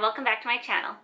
welcome back to my channel.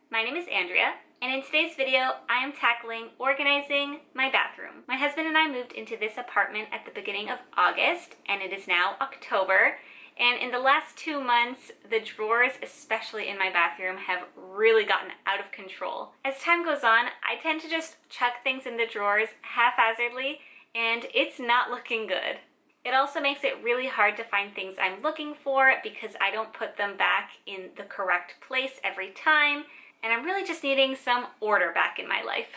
My name is Andrea, and in today's video I am tackling organizing my bathroom. My husband and I moved into this apartment at the beginning of August, and it is now October, and in the last 2 months the drawers, especially in my bathroom, have really gotten out of control. As time goes on, I tend to just chuck things in the drawers haphazardly, and it's not looking good. It also makes it really hard to find things I'm looking for because I don't put them back in the correct place every time, and I'm really just needing some order back in my life.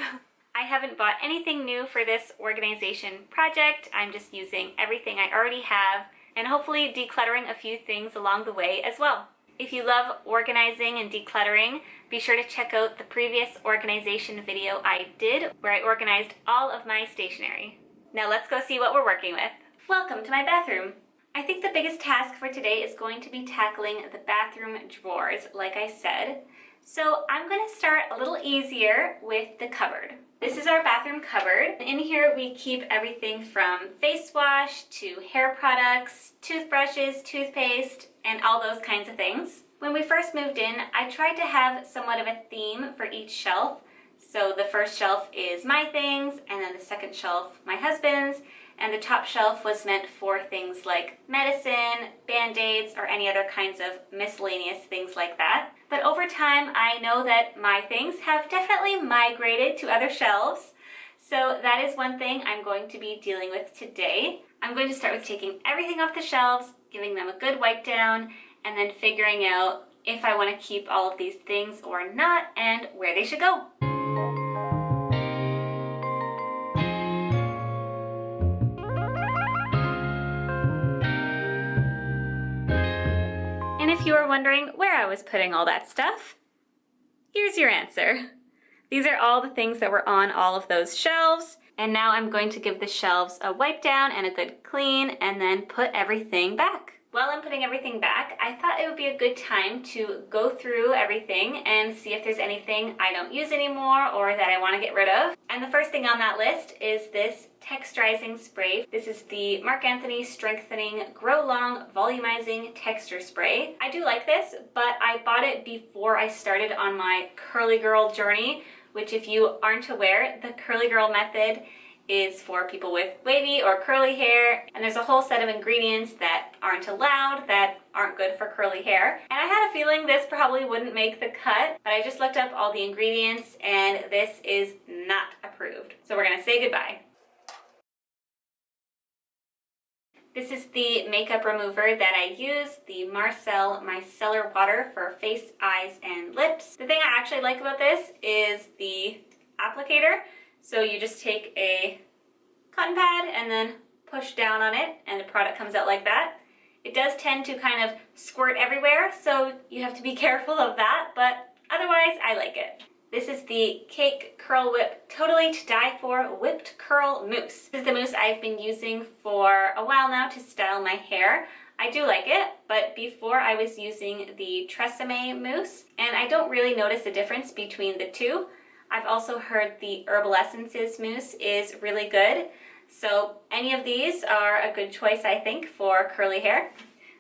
I haven't bought anything new for this organization project. I'm just using everything I already have and hopefully decluttering a few things along the way as well. If you love organizing and decluttering, be sure to check out the previous organization video I did where I organized all of my stationery. Now let's go see what we're working with. Welcome to my bathroom. I think the biggest task for today is going to be tackling the bathroom drawers, like I said. So I'm going to start a little easier with the cupboard. This is our bathroom cupboard. In here we keep everything from face wash to hair products, toothbrushes, toothpaste, and all those kinds of things. When we first moved in, I tried to have somewhat of a theme for each shelf. So the first shelf is my things, and then the second shelf my husband's, and the top shelf was meant for things like medicine, band-aids, or any other kinds of miscellaneous things like that. But over time, I know that my things have definitely migrated to other shelves. So that is one thing I'm going to be dealing with today. I'm going to start with taking everything off the shelves, giving them a good wipe down, and then figuring out if I want to keep all of these things or not and where they should go. And if you are wondering where I was putting all that stuff, here's your answer. These are all the things that were on all of those shelves, and now I'm going to give the shelves a wipe down and a good clean and then put everything back. While I'm putting everything back, I thought it would be a good time to go through everything and see if there's anything I don't use anymore or that I want to get rid of. And the first thing on that list is this texturizing spray. This is the Marc Anthony Strengthening Grow Long Volumizing Texture Spray. I do like this, but I bought it before I started on my curly girl journey, which, if you aren't aware, the curly girl method is for people with wavy or curly hair, and there's a whole set of ingredients that aren't allowed, that aren't good for curly hair. And I had a feeling this probably wouldn't make the cut, but I just looked up all the ingredients and this is not approved. So we're gonna say goodbye. This is the makeup remover that I use, the Marcel Micellar Water for face, eyes, and lips. The thing I actually like about this is the applicator. So you just take a cotton pad and then push down on it and the product comes out like that. It does tend to kind of squirt everywhere, so you have to be careful of that, but otherwise I like it. This is the Cake Curl Whip Totally to Die For Whipped Curl Mousse. This is the mousse I've been using for a while now to style my hair. I do like it, but before I was using the Tresemme mousse, and I don't really notice a difference between the two. I've also heard the Herbal Essences mousse is really good, so any of these are a good choice, I think, for curly hair.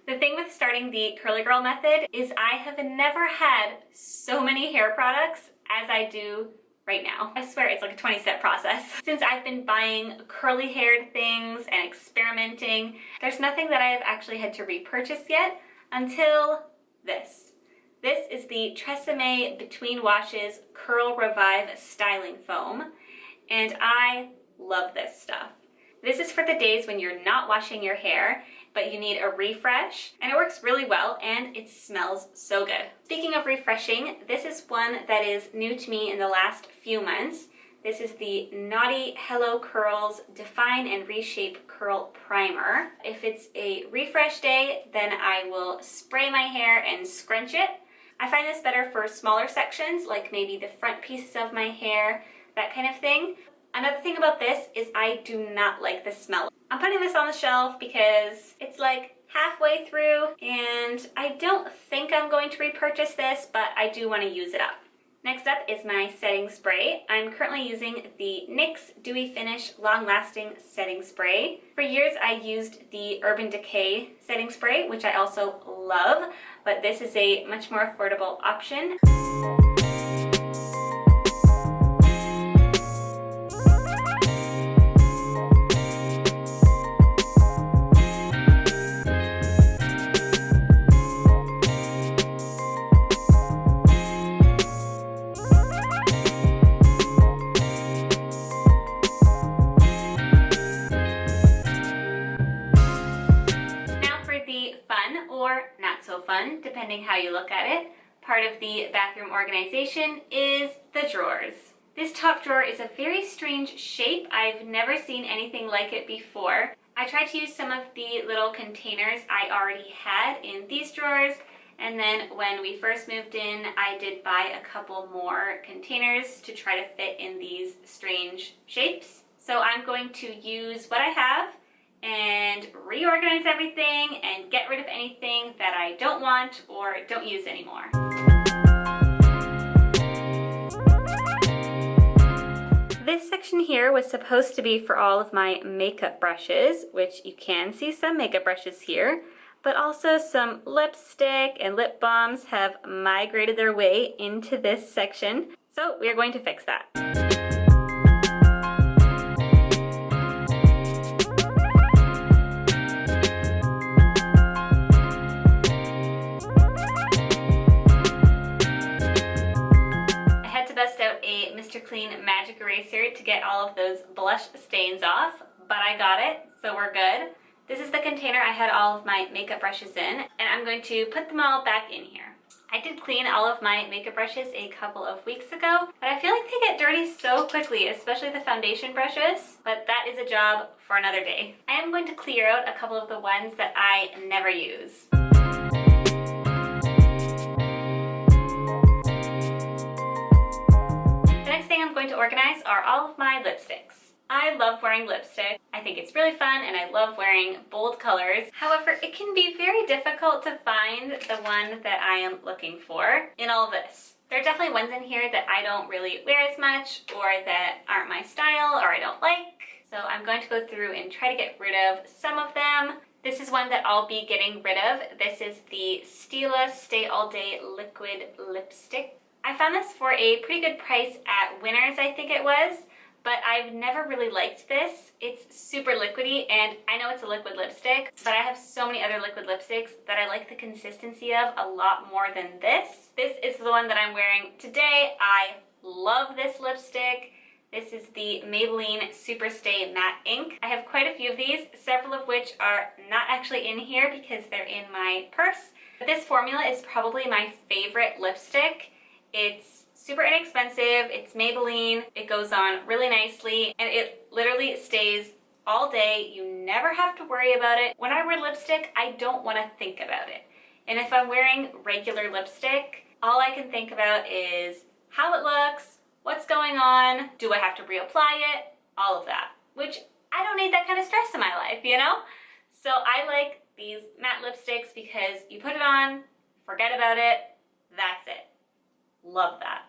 The thing with starting the Curly Girl method is I have never had so many hair products as I do right now. I swear it's like a 20-step process. Since I've been buying curly haired things and experimenting, there's nothing that I have actually had to repurchase yet until this. This is the Tresemme Between Washes Curl Revive Styling Foam, and I love this stuff. This is for the days when you're not washing your hair, but you need a refresh, and it works really well, and it smells so good. Speaking of refreshing, this is one that is new to me in the last few months. This is the Naughty Hello Curls Define and Reshape Curl Primer. If it's a refresh day, then I will spray my hair and scrunch it. I find this better for smaller sections, like maybe the front pieces of my hair, that kind of thing. Another thing about this is I do not like the smell. I'm putting this on the shelf because it's like halfway through and I don't think I'm going to repurchase this, but I do want to use it up. Next up is my setting spray. I'm currently using the NYX Dewy Finish Long Lasting Setting Spray. For years I used the Urban Decay setting spray, which I also love, but this is a much more affordable option. Or not so fun, depending how you look at it, part of the bathroom organization is the drawers. This top drawer is a very strange shape. I've never seen anything like it before. I tried to use some of the little containers I already had in these drawers, and then when we first moved in, I did buy a couple more containers to try to fit in these strange shapes. So I'm going to use what I have and reorganize everything and get rid of anything that I don't want or don't use anymore. This section here was supposed to be for all of my makeup brushes, which you can see some makeup brushes here, but also some lipstick and lip balms have migrated their way into this section. So we're going to fix that. Mr. Clean Magic Eraser to get all of those blush stains off, but I got it, so we're good. This is the container I had all of my makeup brushes in, and I'm going to put them all back in here. I did clean all of my makeup brushes a couple of weeks ago, but I feel like they get dirty so quickly, especially the foundation brushes, but that is a job for another day. I am going to clear out a couple of the ones that I never use. I'm going to organize are all of my lipsticks. I love wearing lipstick. I think it's really fun and I love wearing bold colors. However, it can be very difficult to find the one that I am looking for in all this. There are definitely ones in here that I don't really wear as much or that aren't my style or I don't like. So I'm going to go through and try to get rid of some of them. This is one that I'll be getting rid of. This is the Stila Stay All Day Liquid Lipstick. I found this for a pretty good price at Winners, I think it was, but I've never really liked this. It's super liquidy, and I know it's a liquid lipstick, but I have so many other liquid lipsticks that I like the consistency of a lot more than this. This is the one that I'm wearing today. I love this lipstick. This is the Maybelline Super Stay Matte Ink. I have quite a few of these, several of which are not actually in here because they're in my purse. But this formula is probably my favorite lipstick. It's super inexpensive, it's Maybelline, it goes on really nicely, and it literally stays all day. You never have to worry about it. When I wear lipstick, I don't want to think about it. And if I'm wearing regular lipstick, all I can think about is how it looks, what's going on, do I have to reapply it, all of that. Which, I don't need that kind of stress in my life, you know? So I like these matte lipsticks because you put it on, forget about it, that's it. Love that.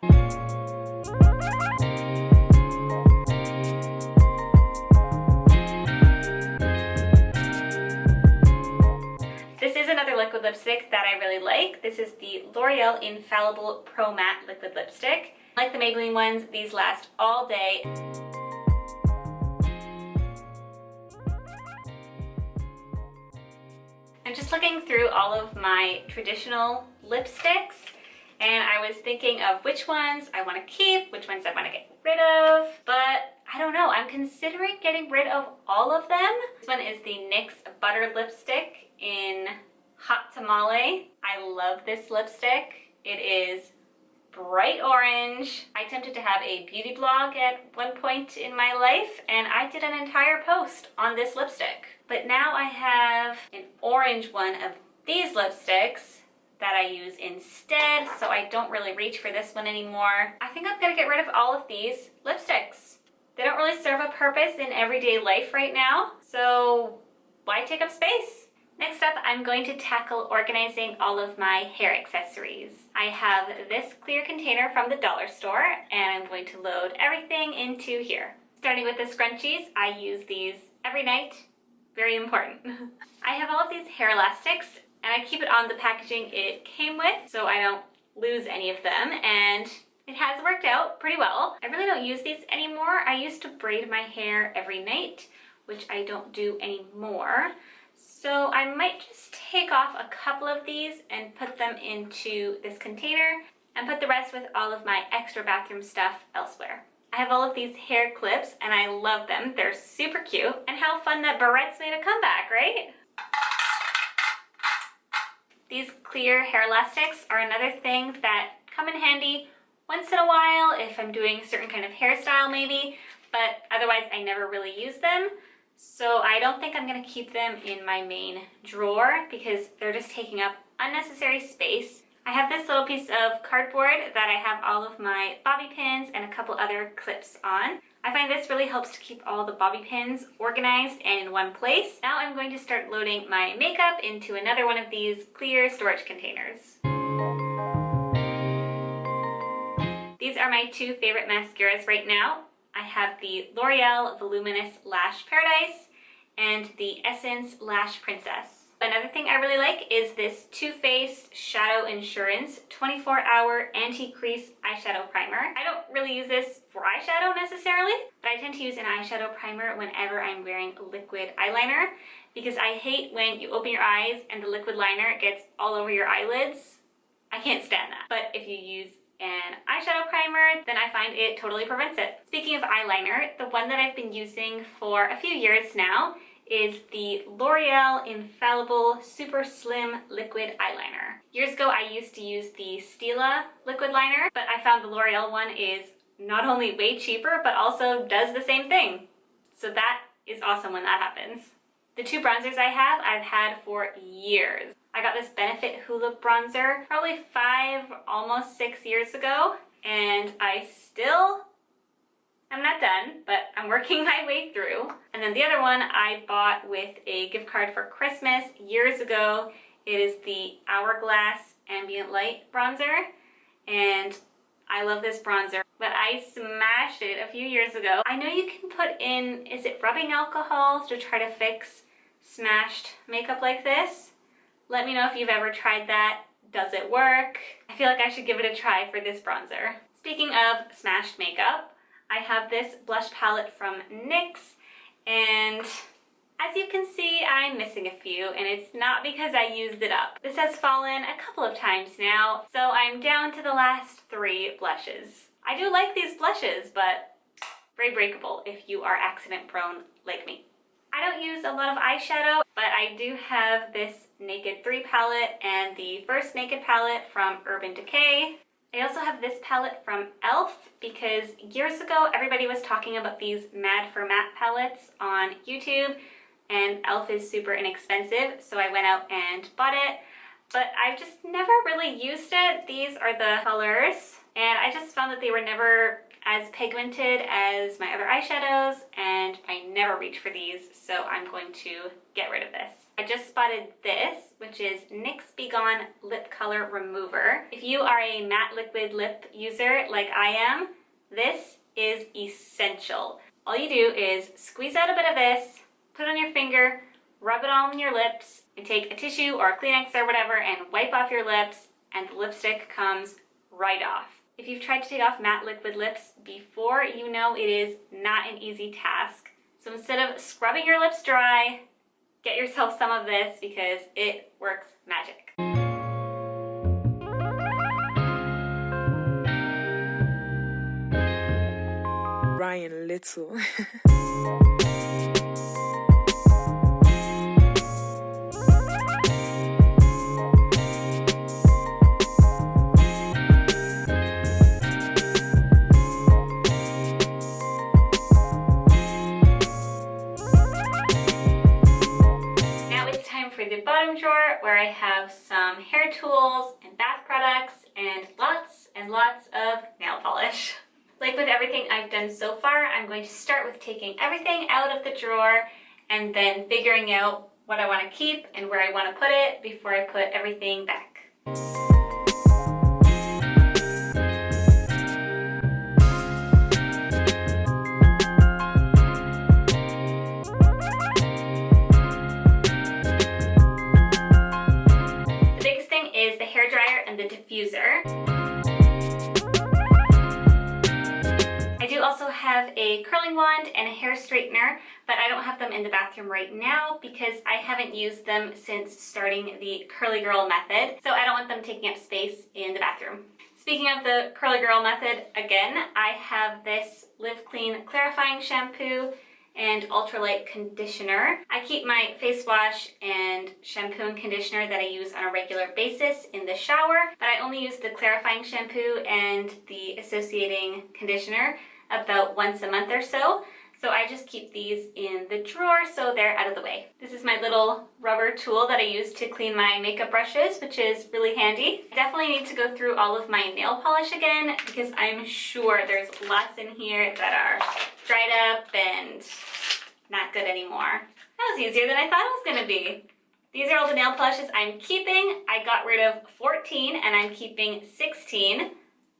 This is another liquid lipstick that I really like. This is the L'Oreal Infallible Pro Matte Liquid Lipstick. Like the Maybelline ones, these last all day. I'm just looking through all of my traditional lipsticks, and I was thinking of which ones I want to keep, which ones I want to get rid of, but I don't know. I'm considering getting rid of all of them. This one is the NYX Butter Lipstick in Hot Tamale. I love this lipstick. It is bright orange. I attempted to have a beauty blog at one point in my life, and I did an entire post on this lipstick. But now I have an orange one of these lipsticks that I use instead, so I don't really reach for this one anymore. I think I'm gonna get rid of all of these lipsticks. They don't really serve a purpose in everyday life right now, so why take up space? Next up, I'm going to tackle organizing all of my hair accessories. I have this clear container from the dollar store, and I'm going to load everything into here. Starting with the scrunchies, I use these every night. Very important. I have all of these hair elastics, and I keep it on the packaging it came with so I don't lose any of them, and it has worked out pretty well. I really don't use these anymore. I used to braid my hair every night, which I don't do anymore. So I might just take off a couple of these and put them into this container and put the rest with all of my extra bathroom stuff elsewhere. I have all of these hair clips and I love them. They're super cute. And how fun that barrettes made a comeback, right? These clear hair elastics are another thing that come in handy once in a while if I'm doing a certain kind of hairstyle maybe, but otherwise I never really use them. So I don't think I'm going to keep them in my main drawer because they're just taking up unnecessary space. I have this little piece of cardboard that I have all of my bobby pins and a couple other clips on. I find this really helps to keep all the bobby pins organized and in one place. Now I'm going to start loading my makeup into another one of these clear storage containers. These are my two favorite mascaras right now. I have the L'Oreal Voluminous Lash Paradise and the Essence Lash Princess. Another thing I really like is this Too Faced Shadow Insurance 24-Hour Anti-Crease Eyeshadow Primer. I don't really use this for eyeshadow necessarily, but I tend to use an eyeshadow primer whenever I'm wearing liquid eyeliner because I hate when you open your eyes and the liquid liner gets all over your eyelids. I can't stand that. But if you use an eyeshadow primer, then I find it totally prevents it. Speaking of eyeliner, the one that I've been using for a few years now is the L'Oreal Infallible Super Slim Liquid Eyeliner. Years ago, I used to use the Stila liquid liner, but I found the L'Oreal one is not only way cheaper, but also does the same thing. So that is awesome when that happens. The two bronzers I have, I've had for years. I got this Benefit Hula bronzer probably 5, almost 6 years ago, and I'm not done, but I'm working my way through. And then the other one I bought with a gift card for Christmas years ago. It is the Hourglass Ambient Light bronzer, and I love this bronzer, but I smashed it a few years ago. I know you can put in, is it rubbing alcohol to try to fix smashed makeup like this? Let me know if you've ever tried that. Does it work? I feel like I should give it a try for this bronzer. Speaking of smashed makeup, I have this blush palette from NYX, and as you can see, I'm missing a few, and it's not because I used it up. This has fallen a couple of times now, so I'm down to the last 3 blushes. I do like these blushes, but very breakable if you are accident prone like me. I don't use a lot of eyeshadow, but I do have this Naked 3 palette and the first Naked palette from Urban Decay. I also have this palette from e.l.f. because years ago everybody was talking about these Mad for Matte palettes on YouTube, and e.l.f. is super inexpensive, so I went out and bought it. But I've just never really used it. These are the colors, and I just found that they were never as pigmented as my other eyeshadows, and I never reach for these, so I'm going to get rid of this. I just spotted this, which is NYX Be Gone Lip Color Remover. If you are a matte liquid lip user like I am, this is essential. All you do is squeeze out a bit of this, put it on your finger, rub it on your lips, and take a tissue or a Kleenex or whatever and wipe off your lips, and the lipstick comes right off. If you've tried to take off matte liquid lips before, you know it is not an easy task. So instead of scrubbing your lips dry, get yourself some of this because it works magic. Ryan Little. The bottom drawer where I have some hair tools and bath products and lots of nail polish. Like with everything I've done so far, I'm going to start with taking everything out of the drawer and then figuring out what I want to keep and where I want to put it before I put everything back. The biggest thing is the hairdryer and the diffuser. I do also have a curling wand and a hair straightener, but I don't have them in the bathroom right now because I haven't used them since starting the Curly Girl method, so I don't want them taking up space in the bathroom. Speaking of the Curly Girl method, again, I have this Live Clean clarifying shampoo and ultralight conditioner. I keep my face wash and shampoo and conditioner that I use on a regular basis in the shower, but I only use the clarifying shampoo and the associating conditioner about once a month or so. So I just keep these in the drawer so they're out of the way. This is my little rubber tool that I use to clean my makeup brushes, which is really handy. I definitely need to go through all of my nail polish again because I'm sure there's lots in here that are dried up and not good anymore. That was easier than I thought it was gonna be. These are all the nail polishes I'm keeping. I got rid of 14 and I'm keeping 16.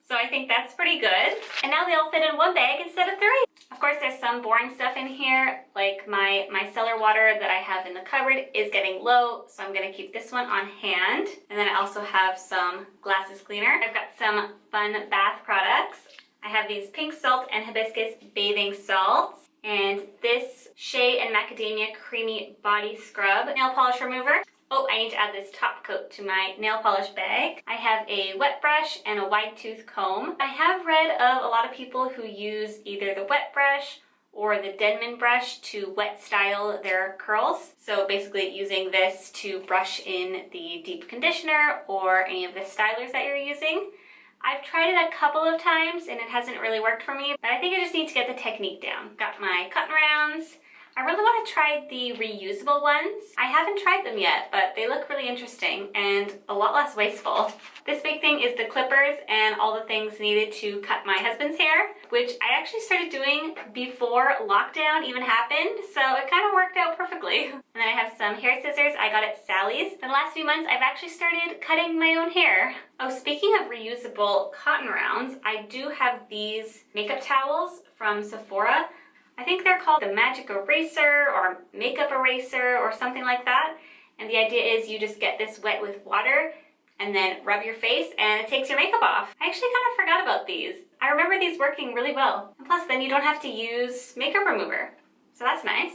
So I think that's pretty good. And now they all fit in one bag instead of 3. Of course, there's some boring stuff in here, like my micellar water that I have in the cupboard is getting low, so I'm gonna keep this one on hand. And then I also have some glasses cleaner. I've got some fun bath products. I have these pink salt and hibiscus bathing salts, and this shea and macadamia creamy body scrub nail polish remover. Oh, I need to add this top coat to my nail polish bag. I have a wet brush and a wide tooth comb. I have read of a lot of people who use either the wet brush or the Denman brush to wet style their curls. So basically using this to brush in the deep conditioner or any of the stylers that you're using. I've tried it a couple of times and it hasn't really worked for me, but I think I just need to get the technique down. Got my cotton rounds. I really want to try the reusable ones. I haven't tried them yet, but they look really interesting and a lot less wasteful. This big thing is the clippers and all the things needed to cut my husband's hair, which I actually started doing before lockdown even happened, so it kind of worked out perfectly. And then I have some hair scissors I got at Sally's. In the last few months, I've actually started cutting my own hair. Oh, speaking of reusable cotton rounds, I do have these makeup towels from Sephora. I think they're called the Magic Eraser or Makeup Eraser or something like that. And the idea is you just get this wet with water and then rub your face and it takes your makeup off. I actually kind of forgot about these. I remember these working really well. And plus then you don't have to use makeup remover. So that's nice.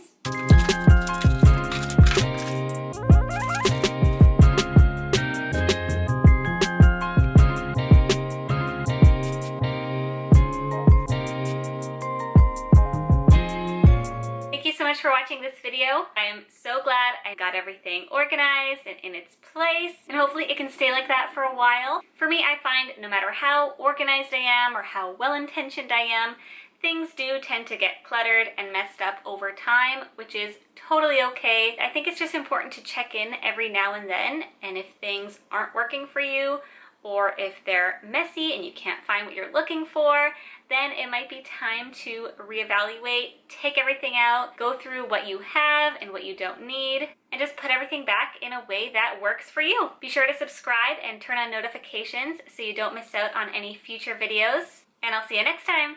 For watching this video. I am so glad I got everything organized and in its place, and hopefully it can stay like that for a while. For me, I find no matter how organized I am or how well-intentioned I am, things do tend to get cluttered and messed up over time, which is totally okay. I think it's just important to check in every now and then, and if things aren't working for you, or if they're messy and you can't find what you're looking for, then it might be time to reevaluate, take everything out, go through what you have and what you don't need, and just put everything back in a way that works for you. Be sure to subscribe and turn on notifications so you don't miss out on any future videos, and I'll see you next time.